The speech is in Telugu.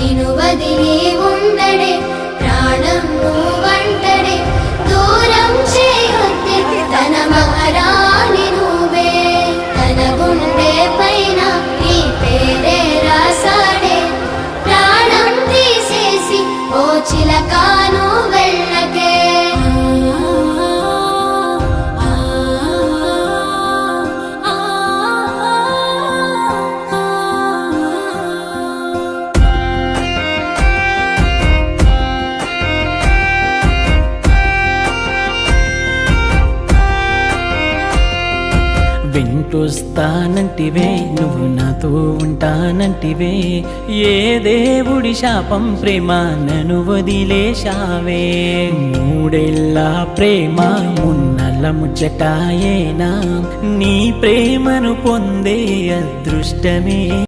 నిను వదిలి ఉండడే ప్రాణం నువ్వంటడే దూరం చేయొద్దే తన మహారాణి నువ్వే తన గుండె పైన నీ పేరే రాసాడే ప్రాణం తీసేసి ఓ చిలకాను వెళ్ళకే వెంటొస్తానంటివే నువ్వు నాతో ఉంటానంటివే ఏ దేవుడి శాపం ప్రేమ నన్ను వదిలేశావే మూడేళ్ళ ప్రేమ మున్నల ముచ్చటాయేనా నీ ప్రేమను పొందే అదృష్టమే